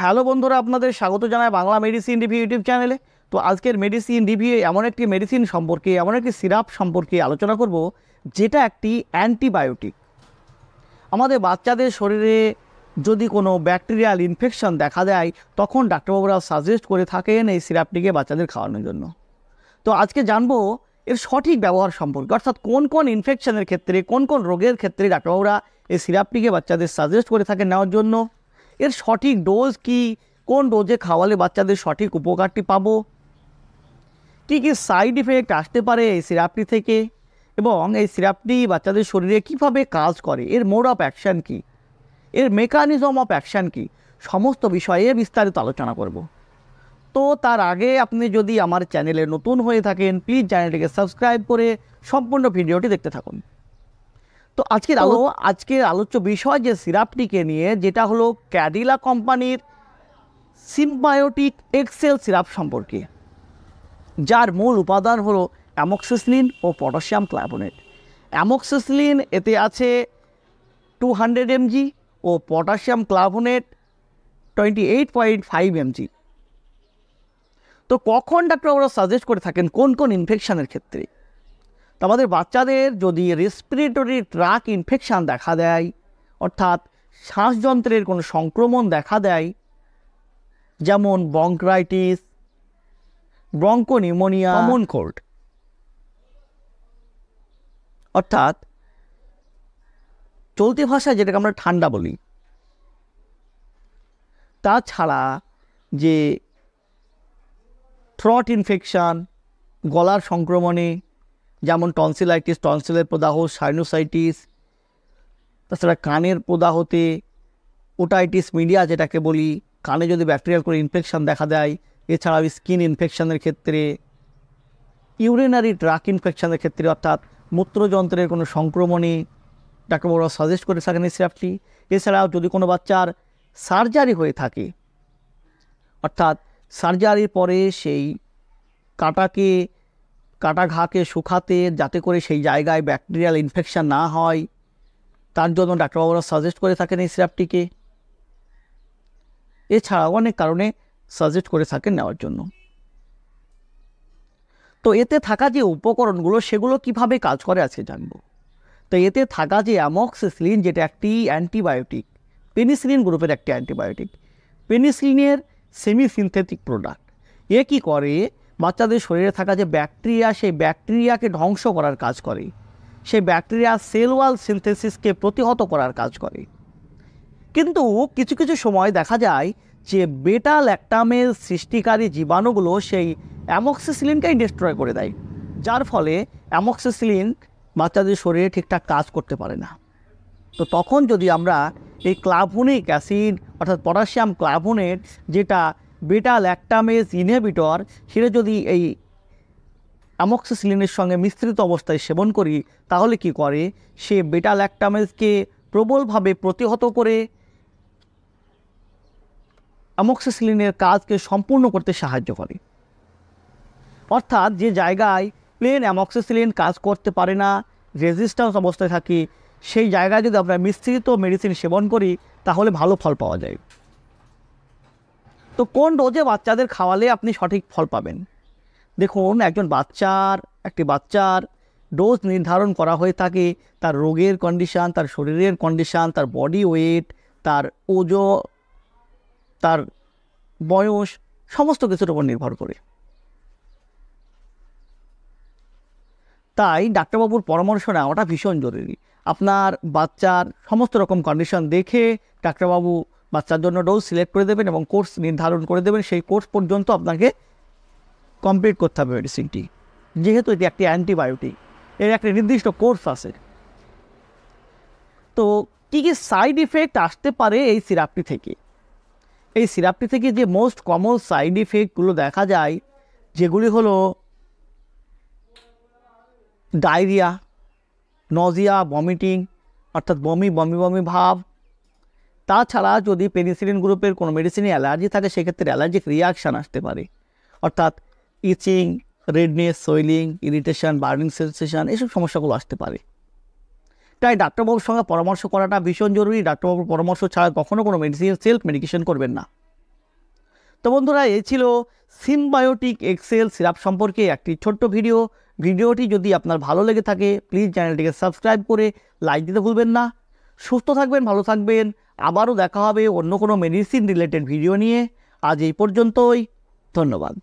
Hello বন্ধুরা, আপনাদের স্বাগত জানাই বাংলা মেডিসিন রিভিউ ইউটিউব চ্যানেলে। তো আজকের মেডিসিন রিভিউ এমন একটি মেডিসিন সম্পর্কে, এমন একটি সিরাপ সম্পর্কে আলোচনা করব যেটা একটি অ্যান্টিবায়োটিক। আমাদের বাচ্চাদের শরীরে যদি কোনো ব্যাকটেরিয়াল ইনফেকশন দেখা দেয়, তখন ডাক্তারবাবুরা সাজেস্ট করে থাকেন এই সিরাপটিকে বাচ্চাদের খাওয়ানোর জন্য। তো আজকে জানবো এর সঠিক ব্যবহার সম্পর্কে, অর্থাৎ কোন কোন ইনফেকশনের ক্ষেত্রে, কোন কোন রোগের ক্ষেত্রে ডাক্তারবাবুরা এই সিরাপটিকে বাচ্চাদের সাজেস্ট করে থাকেন নেওয়ার জন্য, এর সঠিক ডোজ কি, কোন ডোজে খাওয়ালে বাচ্চাদের সঠিক উপকারটি পাবো, কী কী সাইড ইফেক্ট আসতে পারে এই সিরাপটি থেকে, এবং এই সিরাপটি বাচ্চাদের শরীরে কিভাবে কাজ করে, এর মোড অফ অ্যাকশান কী, এর মেকানিজম অফ অ্যাকশান কী, সমস্ত বিষয়ে বিস্তারিত আলোচনা করব। তো তার আগে আপনি যদি আমার চ্যানেলে নতুন হয়ে থাকেন, প্লিজ চ্যানেলটিকে সাবস্ক্রাইব করে সম্পূর্ণ ভিডিওটি দেখতে থাকুন। তো আজকের আলোচ্য বিষয় যে সিরাপটিকে নিয়ে, যেটা হলো ক্যাডিলা কোম্পানির সিম্বায়োটিক এক্সেল সিরাপ সম্পর্কে, যার মূল উপাদান হলো অ্যামক্সিসিলিন ও পটাশিয়াম ক্লার্বোনেট। অ্যামক্সিসিলিন এতে আছে 200 mg ও পটাশিয়াম ক্লার্বোনেট 28.5 mg। তো কখন ডাক্তাররা সাজেস্ট করে থাকেন কোন কোন ইনফেকশনের ক্ষেত্রে? তো আমাদের বাচ্চাদের যদি রেসপিরেটরি ট্র্যাক্ট ইনফেকশান দেখা দেয়, অর্থাৎ শ্বাসযন্ত্রের কোনো সংক্রমণ দেখা দেয়, যেমন ব্রঙ্কাইটিস, ব্রঙ্কোনিউমোনিয়া, কমন কোল্ড, অর্থাৎ চলতি ভাষায় যেটাকে আমরা ঠান্ডা বলি, তাছাড়া যে থ্রট ইনফেকশান, গলার সংক্রমণে, যেমন টনসিলাইটিস, টনসিলের প্রদাহ, সাইনোসাইটিস, তাছাড়া কানের প্রদাহতে ওটাইটিস মিডিয়া যেটাকে বলি, কানে যদি ব্যাকটেরিয়াল করে ইনফেকশান দেখা দেয়, এছাড়াও স্কিন ইনফেকশানের ক্ষেত্রে, ইউরিনারি ট্র্যাক্ট ইনফেকশানের ক্ষেত্রে, অর্থাৎ মূত্রযন্ত্রের কোনো সংক্রমণে ডাক্তারবাবুরা সাজেস্ট করে থাকেন এই সিরাপটি। এছাড়াও যদি কোনো বাচ্চার সার্জারি হয়ে থাকে, অর্থাৎ সার্জারির পরে সেই কাটা ঘাকে শুকাতে, যাতে করে সেই জায়গায় ব্যাকটেরিয়াল ইনফেকশান না হয়, তার জন্য ডাক্তারবাবুরা সাজেস্ট করে থাকেন এই সিরাপটিকে। এছাড়াও অনেক কারণে সাজেস্ট করে থাকেন নেওয়ার জন্য। তো এতে থাকা যে উপকরণগুলো, সেগুলো কিভাবে কাজ করে আজকে জানবো। তো এতে থাকা যে অ্যামক্সিসিলিন, যেটা একটি অ্যান্টিবায়োটিক, পেনিসিলিন গ্রুপের একটি অ্যান্টিবায়োটিক, পেনিসিলিনের সেমি সিনথেটিক প্রোডাক্ট। এ কী করে, বাচ্চাদের শরীরে থাকা যে ব্যাকটেরিয়া, সেই ব্যাকটেরিয়াকে ধ্বংস করার কাজ করে, সেই ব্যাকটেরিয়া সেল ওয়াল সিনথেসিসকে প্রতিহত করার কাজ করে। কিন্তু কিছু কিছু সময় দেখা যায় যে বেটা ল্যাকটামের সৃষ্টিকারী জীবাণুগুলো সেই অ্যামক্সিসিলিনকেই ডিস্ট্রয় করে দেয়, যার ফলে অ্যামক্সিসিলিন বাচ্চাদের শরীরে ঠিকঠাক কাজ করতে পারে না। তো তখন যদি আমরা এই ক্লাভোনিক অ্যাসিড, অর্থাৎ পটাশিয়াম ক্লার্বোনেট, যেটা বেটা ল্যাকটামেজ ইনহিবিটর, সেটা যদি এই অ্যামক্সিসিলিনের সঙ্গে মিশ্রিত অবস্থায় সেবন করি, তাহলে কি করে, সে বেটা ল্যাকটামেজকে প্রবলভাবে প্রতিহত করে অ্যামক্সিসিলিনের কাজকে সম্পূর্ণ করতে সাহায্য করে। অর্থাৎ যে জায়গায় প্লেন অ্যামক্সিসিলিন কাজ করতে পারে না, রেজিস্ট্যান্স অবস্থায় থাকে, সেই জায়গায় যদি আমরা মিশ্রিত মেডিসিন সেবন করি, তাহলে ভালো ফল পাওয়া যায়। তো কোন ডোজে বাচ্চাদের খাওয়ালে আপনি সঠিক ফল পাবেন? দেখুন, একটি বাচ্চার ডোজ নির্ধারণ করা হয়ে থাকে তার রোগের কন্ডিশান, তার শরীরের কন্ডিশান, তার বডি ওয়েট, তার ওজন, তার বয়স, সমস্ত কিছুর উপর নির্ভর করে। তাই ডাক্তারবাবুর পরামর্শ নেওয়াটা ভীষণ জরুরি। আপনার বাচ্চার সমস্ত রকম কন্ডিশন দেখে ডাক্তারবাবু বাচ্চার জন্য ডোজ সিলেক্ট করে দেবেন এবং কোর্স নির্ধারণ করে দেবেন। সেই কোর্স পর্যন্ত আপনাকে কমপ্লিট করতে হবে মেডিসিনটি, যেহেতু এটি একটি অ্যান্টিবায়োটিক, এর একটা নির্দিষ্ট কোর্স আছে। তো কী কী সাইড ইফেক্ট আসতে পারে এই সিরাপটি থেকে? এই সিরাপটি থেকে যে মোস্ট কমন সাইড ইফেক্টগুলো দেখা যায়, যেগুলি হলো ডায়রিয়া, নজিয়া, ভমিটিং, অর্থাৎ বমি ভাব। তাছাড়া যদি পেনিসিলিন গ্রুপের কোনো মেডিসিনে অ্যালার্জি থাকে, সেক্ষেত্রে অ্যালার্জিক রিয়াকশান আসতে পারে, অর্থাৎ itching, redness, swelling, irritation, burning sensation, এসব সমস্যাগুলো আসতে পারে। তাই ডাক্তারবাবুর সঙ্গে পরামর্শ করাটা ভীষণ জরুরি। ডাক্তারবাবুর পরামর্শ ছাড়া কখনো কোনো মেডিসিন সেলফ মেডিকেশন করবেন না। তো বন্ধুরা, এই ছিল সিমবায়োটিক এক্সেল সিরাপ সম্পর্কে একটি ছোট্ট ভিডিওটি যদি আপনার ভালো লেগে থাকে প্লিজ চ্যানেলটিকে সাবস্ক্রাইব করে লাইক দিতে ভুলবেন না। সুস্থ থাকবেন, ভালো থাকবেন। আবারও দেখা হবে অন্য কোনো মেডিসিন রিলেটেড ভিডিও নিয়ে। আজ এই পর্যন্তই। ধন্যবাদ।